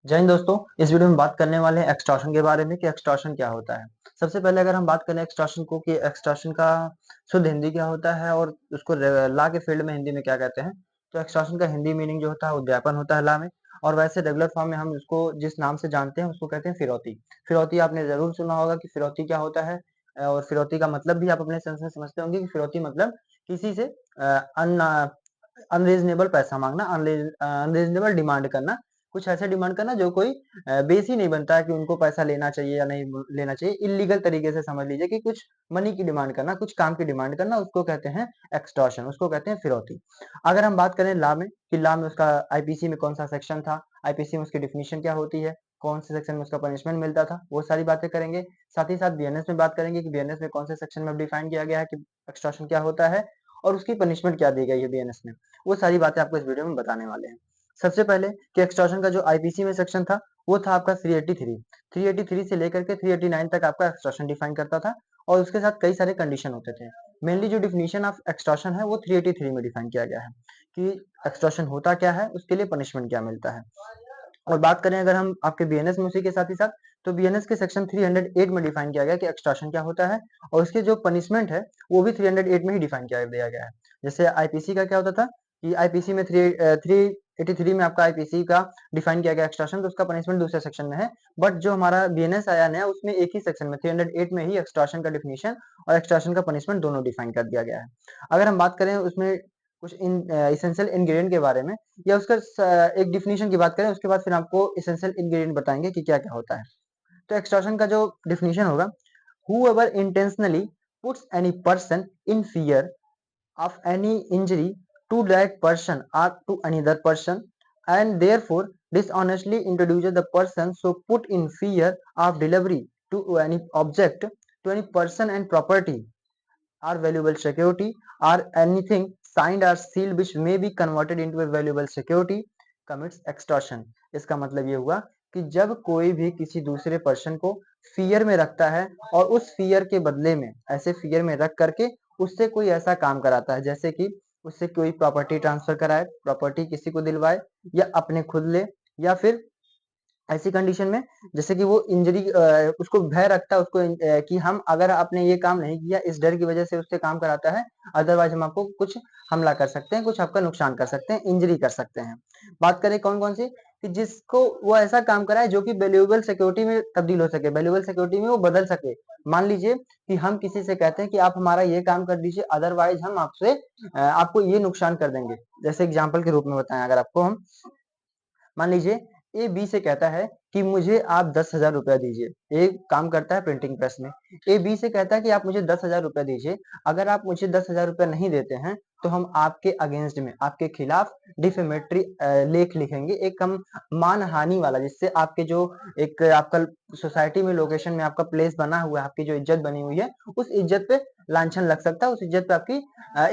जय हिंद दोस्तों। इस वीडियो में बात करने वाले हैं एक्सटॉर्शन के बारे में कि एक्सटॉर्शन क्या होता है। सबसे पहले अगर हम बात करें एक्सटॉर्शन को कि एक्सटॉर्शन का शुद्ध हिंदी क्या होता है और उसको लॉ के फील्ड में हिंदी में क्या कहते हैं। तो एक्सटॉर्शन का हिंदी मीनिंग जो होता है उद्यापन होता है लॉ में। और वैसे रेगुलर फॉर्म में हम उसको जिस नाम से जानते हैं उसको कहते हैं फिरौती। फिरौती आपने जरूर सुना होगा कि फिरौती क्या होता है। और फिरौती का मतलब भी आप अपने सेंस में समझते होंगे कि फिरौती मतलब किसी से अनरीजनेबल पैसा मांगना, अनरीजनेबल डिमांड करना, कुछ ऐसे डिमांड करना जो कोई बेस ही नहीं बनता है कि उनको पैसा लेना चाहिए या नहीं लेना चाहिए। इलीगल तरीके से समझ लीजिए कि कुछ मनी की डिमांड करना, कुछ काम की डिमांड करना, उसको कहते हैं एक्सटॉर्शन, उसको कहते हैं फिरौती। अगर हम बात करें लॉ में कि लॉ में उसका आईपीसी में कौन सा सेक्शन था, आईपीसी में उसकी डिफिनीशन क्या होती है, कौन से सेक्शन में उसका पनिशमेंट मिलता था, वो सारी बातें करेंगे। साथ ही साथ बीएनएस में बात करेंगे कि बीएनएस में कौन से सेक्शन में डिफाइन किया गया है कि एक्सटॉर्शन क्या होता है और उसकी पनिशमेंट क्या दी गई है बीएनएस में। वो सारी बातें आपको इस वीडियो में बताने वाले हैं। सबसे पहले कि एक्सटॉर्शन का जो आईपीसी में सेक्शन था वो था आपका 383। 383 से लेकर के 389 तक आपका एक्सटॉर्शन डिफाइन करता था और उसके साथ कई सारे कंडीशन होते थे। मेनली जो डिफिनीशन ऑफ एक्सटॉर्शन है वो 383 में डिफाइन किया गया है कि एक्सटॉर्शन होता क्या है, उसके लिए पनिशमेंट क्या मिलता है। और बात करें अगर हम आपके बीएनएस में उसी के साथ ही साथ, तो बीएनएस के सेक्शन 308 में डिफाइन किया गया कि एक्सटॉर्शन क्या होता है और उसके जो पनिशमेंट है वो भी 308 में ही डिफाइन किया दिया गया है। जैसे आईपीसी का क्या होता था कि आईपीसी में 383 में आपका आईपीसी का डिफाइन किया गया एक्सटॉर्शन, तो उसका पनिशमेंट दूसरे सेक्शन में है। बट जो हमारा बीएनएस आया नया उसमें एक ही सेक्शन में 308 में ही एक्सटॉर्शन का डिफिनीशन और एक्सटॉर्शन का पनिशमेंट दोनों डिफाइन कर दिया गया है। अगर हम बात करें उसमें कुछ इसेंशियल इंग्रेडिएंट के बारे में या उसका एक डिफिनीशन की बात करें, उसके बाद फिर आपको इसेंशियल इंग्रेडिएंट बताएंगे कि क्या क्या होता है। तो एक्सटॉर्शन का जो डिफिनीशन होगा, whoever intentionally puts any person in fear of any injury to that person or to another person and therefore dishonestly introduces the person so put in fear of delivery to any object, to any person and property or valuable security or anything signed or sealed which may be converted into a valuable security commits extortion। इसका मतलब ये हुआ कि जब कोई भी किसी दूसरे पर्सन को फियर में रखता है और उस फियर के बदले में, ऐसे फियर में रख करके उससे कोई ऐसा काम कराता है जैसे कि उससे कोई प्रॉपर्टी ट्रांसफर कराए, प्रॉपर्टी किसी को दिलवाए या अपने खुद ले, या फिर ऐसी कंडीशन में जैसे कि वो इंजरी, उसको भय रखता है उसको कि हम अगर आपने ये काम नहीं किया इस डर की वजह से उससे काम कराता है, अदरवाइज हम आपको कुछ हमला कर सकते हैं, कुछ आपका नुकसान कर सकते हैं, इंजरी कर सकते हैं। बात करें कौन कौन सी, कि जिसको वो ऐसा काम कराए जो कि वैल्यूएबल सिक्योरिटी में तब्दील हो सके, वैल्यूएबल सिक्योरिटी में वो बदल सके। मान लीजिए कि हम किसी से कहते हैं कि आप हमारा ये काम कर दीजिए अदरवाइज हम आपसे आपको ये नुकसान कर देंगे। जैसे एग्जाम्पल के रूप में बताएं अगर आपको हम, मान लीजिए ए बी से कहता है कि मुझे आप 10,000 रुपया दीजिए। ए काम करता है प्रिंटिंग प्रेस में। ए बी से कहता है कि आप मुझे 10,000 रुपया दीजिए, अगर आप मुझे 10,000 रुपया नहीं देते हैं तो हम आपके अगेंस्ट में, आपके खिलाफ डिफेमेटरी लेख लिखेंगे, एक हम मानहानि वाला, जिससे आपके जो एक आपका सोसाइटी में लोकेशन में आपका प्लेस बना हुआ है, आपकी जो इज्जत बनी हुई है उस इज्जत पे लांछन लग सकता है, उस इज्जत पे आपकी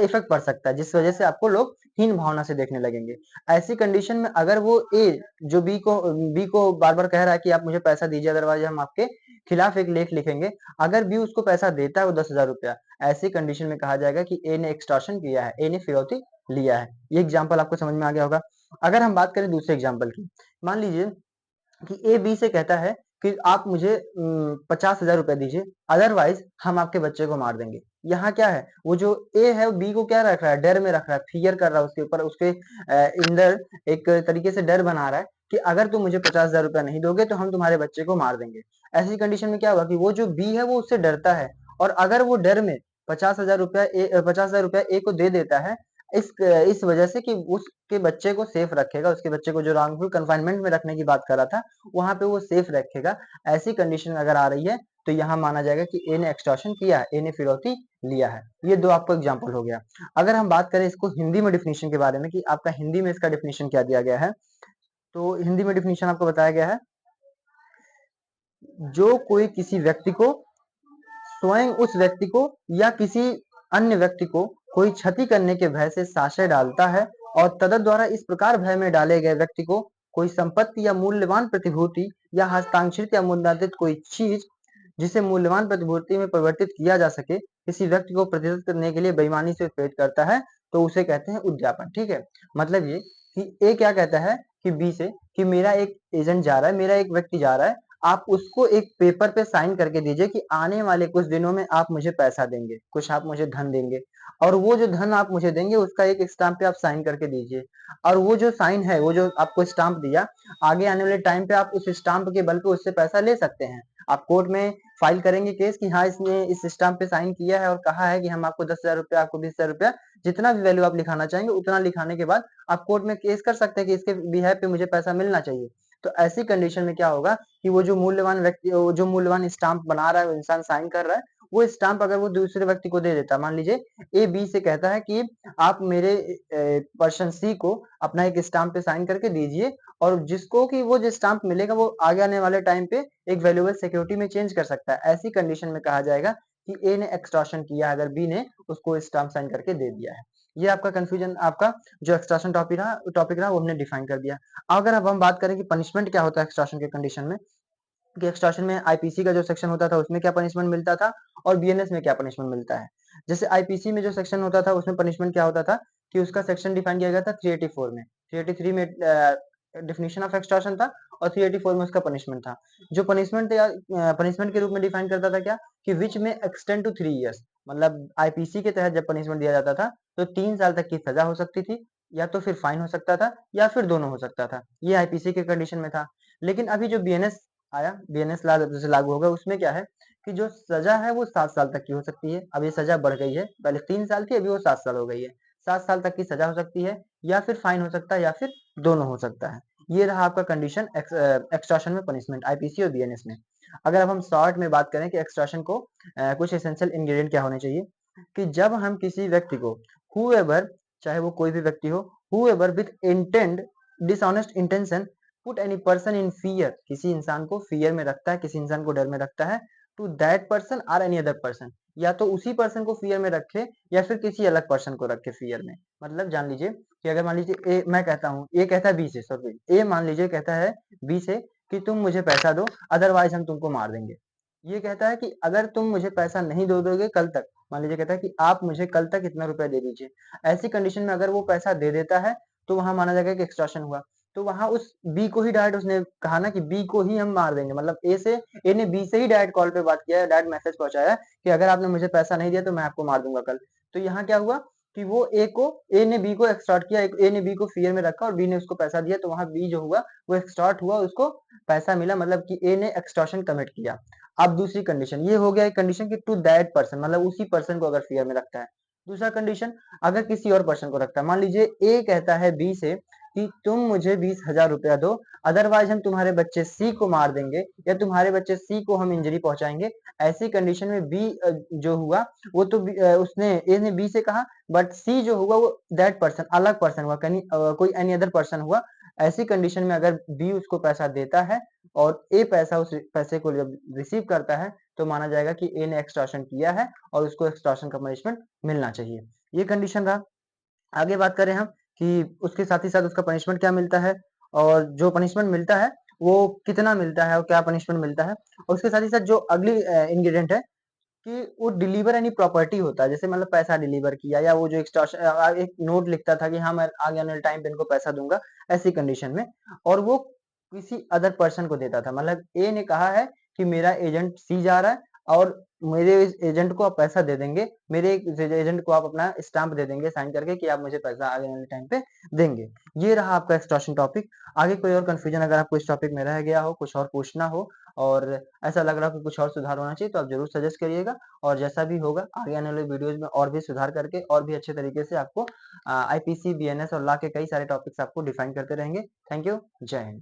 इफेक्ट पड़ सकता है, जिस वजह से आपको लोग हीन भावना से देखने लगेंगे। ऐसी कंडीशन में अगर वो ए जो बी को बार बार कह रहा है कि आप मुझे पैसा दीजिए अदरवाइज हम आपके खिलाफ एक लेख लिखेंगे, अगर बी उसको पैसा देता है वो 10,000 रुपया, ऐसी कंडीशन में कहा जाएगा कि ए ने एक्सटॉर्शन किया है, ए ने फिरौती लिया है। ये एग्जाम्पल आपको समझ में आ गया होगा। अगर हम बात करें दूसरे एग्जाम्पल की, मान लीजिए कि ए बी से कहता है कि आप मुझे 50,000 रुपए दीजिए अदरवाइज हम आपके बच्चे को मार देंगे। यहाँ क्या है, वो जो ए है बी को क्या रख रहा है, डर में रख रहा है, फियर कर रहा है उसके ऊपर, उसके अंदर एक तरीके से डर बना रहा है कि अगर तुम मुझे 50,000 रुपया नहीं दोगे तो हम तुम्हारे बच्चे को मार देंगे। ऐसी कंडीशन में क्या हुआ कि वो जो बी है वो उससे डरता है, और अगर वो डर में 50,000 रुपया ए को दे देता है, इस वजह से कि उसके बच्चे को सेफ रखेगा, उसके बच्चे को जो रॉन्गफुल कन्फाइनमेंट में रखने की बात कर रहा था वहां पे वो सेफ रखेगा। ऐसी कंडीशन अगर आ रही है तो यहाँ माना जाएगा कि ए ने एक्सटॉर्शन किया है, ए ने फिरौती लिया है। ये दो आपको एग्जाम्पल हो गया। अगर हम बात करें इसको हिंदी में डिफिनीशन के बारे में कि आपका हिंदी में इसका डिफिनीशन क्या दिया गया है, तो हिंदी में डिफिनीशन आपको बताया गया है, जो कोई किसी व्यक्ति को, स्वयं उस व्यक्ति को या किसी अन्य व्यक्ति को कोई क्षति करने के भय से साशय डालता है और तदत द्वारा इस प्रकार भय में डाले गए व्यक्ति को कोई संपत्ति या मूल्यवान प्रतिभूति या हस्तांतरित या मुद्रांकित कोई चीज जिसे मूल्यवान प्रतिभूति में परिवर्तित किया जा सके किसी व्यक्ति को प्रतिहत करने के लिए बेईमानी से प्रेरित करता है, तो उसे कहते हैं उद्यापन। ठीक है, मतलब ये कि ए क्या कहता है कि बी से कि मेरा एक एजेंट जा रहा है, मेरा एक व्यक्ति जा रहा है, आप उसको एक पेपर पे साइन करके दीजिए कि आने वाले कुछ दिनों में आप मुझे पैसा देंगे, कुछ आप मुझे धन देंगे, और वो जो धन आप मुझे देंगे उसका एक स्टाम्प पे आप साइन करके दीजिए। और वो जो साइन है, वो जो आपको स्टाम्प दिया, आगे आने वाले टाइम पे आप उस स्टाम्प के बल पे उससे पैसा ले सकते हैं। आप कोर्ट में फाइल करेंगे केस कि हाँ, इसने इस स्टाम्प पे साइन किया है और कहा है कि हम आपको 10,000 रुपया, आपको 20,000 रुपया, जितना भी वैल्यू आप लिखाना चाहेंगे उतना लिखाने के बाद आप कोर्ट में केस कर सकते हैं कि इसके बिहाफ पे मुझे पैसा मिलना चाहिए। तो ऐसी कंडीशन में क्या होगा कि वो जो मूल्यवान व्यक्ति, वो जो मूल्यवान स्टाम्प बना रहा है, वो इंसान साइन कर रहा है, वो स्टाम्प अगर वो दूसरे व्यक्ति को दे देता है, मान लीजिए ए बी से कहता है कि आप मेरे पर्सन सी को अपना एक स्टाम्प पे साइन करके दीजिए, और जिसको कि वो जो स्टाम्प मिलेगा वो आगे आने वाले टाइम पे एक वैल्यूएबल सिक्योरिटी में चेंज कर सकता है। ऐसी कंडीशन में कहा जाएगा कि ए ने एक्सटॉर्शन किया अगर बी ने उसको स्टाम्प साइन करके दे दिया है। ये आपका कंफ्यूजन, आपका जो एक्सटॉर्शन टॉपिक रहा वो हमने डिफाइन कर दिया। अगर अब हम बात करें कि पनिशमेंट क्या होता है एक्सटॉर्शन के कंडीशन में, कि एक्सटॉर्शन में आईपीसी का जो सेक्शन होता था उसमें क्या पनिशमेंट मिलता था और बीएनएस में क्या पनिशमेंट मिलता है। जैसे आईपीसी में जो सेक्शन होता था उसमें पनिशमेंट क्या होता था कि उसका सेक्शन डिफाइन किया गया था 384 में, 383 में डेफिनेशन ऑफ एक्सटॉर्शन था और 384 में उसका पनिशमेंट था। जो पनिशमेंट या पनिशमेंट के रूप में डिफाइन करता था क्या, कि विच में एक्सटेंड टू 3 इयर्स, मतलब आईपीसी के तहत जब पनिशमेंट दिया जाता था तो 3 साल तक की सजा हो सकती थी, या तो फिर फाइन हो सकता था, या फिर दोनों हो सकता था। ये आईपीसी के कंडीशन में था। लेकिन अभी जो बीएनएस आया, बीएनएस लॉ जब से लागू होगा, उसमें क्या है कि जो सजा है वो 7 साल तक की हो सकती है। अब ये सजा बढ़ गई है, पहले 3 साल थी, अभी वो 7 साल हो गई है। 7 साल तक की सजा हो सकती है, या फिर फाइन हो सकता है, या फिर दोनों हो सकता है। ये रहा आपका कंडीशन एक्सटॉर्शन में पनिशमेंट आईपीसी और बीएनएस में। अगर अब हम शॉर्ट में बात करें कि एक्सटॉर्शन को कुछ एसेंशियल इंग्रेडिएंट क्या होने चाहिए, कि जब हम किसी व्यक्ति को whoever, चाहे वो कोई भी व्यक्ति हो, whoever with intent, dishonest intention, put any person in fear, किसी इंसान को फियर में रखता है, किसी इंसान को डर में रखता है, टू दैट पर्सन और एनी अदर पर्सन, या तो उसी पर्सन को फियर में रखे या फिर किसी अलग पर्सन को रखे फियर में। मतलब जान लीजिए कि अगर मान लीजिए ए, मैं कहता हूँ, ए कहता है बी से, सॉरी ए मान लीजिए कहता है बी से कि तुम मुझे पैसा दो अदरवाइज हम तुमको मार देंगे। ये कहता है कि अगर तुम मुझे पैसा नहीं दो दोगे कल तक, मान लीजिए कहता है कि आप मुझे कल तक इतना रुपया दे दीजिए। ऐसी कंडीशन में अगर वो पैसा दे देता है तो वहां माना जाएगा कि एक्सटॉर्शन हुआ। तो वहां उस बी को ही डायरेक्ट उसने कहा ना कि बी को ही हम मार देंगे, मतलब ए ने बी से ही डायरेक्ट कॉल पे बात किया है, डायरेक्ट मैसेज पहुंचाया कि अगर आपने मुझे पैसा नहीं दिया तो मैं आपको मार दूंगा कल। तो यहाँ क्या हुआ कि वो ए ने बी को एक्सटॉर्ट किया, ए ने बी को फियर में रखा और बी ने उसको पैसा दिया, तो वहां बी जो हुआ वो एक्सटॉर्ट हुआ, उसको पैसा मिला, मतलब कि ए ने एक्सटॉर्शन कमिट किया। अब दूसरी कंडीशन ये हो गया, एक कंडीशन की टू दैट पर्सन, मतलब उसी पर्सन को अगर फियर में रखता है। दूसरा कंडीशन, अगर किसी और पर्सन को रखता है, मान लीजिए ए कहता है बी से कि तुम मुझे 20,000 रुपया दो अदरवाइज हम तुम्हारे बच्चे सी को मार देंगे, या तुम्हारे बच्चे सी को हम इंजरी पहुंचाएंगे। ऐसी कंडीशन में बी जो हुआ वो तो उसने ए ने बी से कहा, बट सी जो हुआ वो दैट पर्सन अलग पर्सन हुआ, कोई एनी अदर पर्सन हुआ। ऐसी कंडीशन में अगर बी उसको पैसा देता है और ए पैसा उस पैसे को जब रिसीव करता है तो माना जाएगा कि ए ने एक्सटॉर्शन किया है और उसको एक्सटॉर्शन का पनिशमेंट मिलना चाहिए। ये कंडीशन रहा। आगे बात करें हम कि उसके साथ ही साथ उसका पनिशमेंट क्या मिलता है, और जो पनिशमेंट मिलता है वो कितना मिलता है और क्या पनिशमेंट मिलता है। और उसके साथ ही साथ जो अगली इंग्रेडिएंट है कि वो डिलीवर एनी प्रॉपर्टी होता है, जैसे मतलब पैसा डिलीवर किया, या वो जो एक्सटॉर्शन एक नोट लिखता था कि हाँ मैं आगे आने वाले टाइम पे इनको पैसा दूंगा, ऐसी कंडीशन में, और वो किसी अदर पर्सन को देता था। मतलब ए ने कहा है कि मेरा एजेंट सी जा रहा है और मेरे इस एजेंट को आप पैसा दे देंगे, मेरे एजेंट को आप अपना स्टाम्प दे देंगे साइन करके कि आप मुझे पैसा आगे आने वाले टाइम पे देंगे। ये रहा आपका एक्सटॉर्शन टॉपिक। आगे कोई और कंफ्यूजन अगर आपको इस टॉपिक में रह गया हो, कुछ और पूछना हो, और ऐसा लग रहा हो कि कुछ और सुधार होना चाहिए, तो आप जरूर सजेस्ट करिएगा। और जैसा भी होगा आगे आने वाले वीडियोज में और भी सुधार करके और भी अच्छे तरीके से आपको आईपीसी बीएनएस और लॉ के कई सारे टॉपिक्स आपको डिफाइन करते रहेंगे। Thank you. जय हिंद।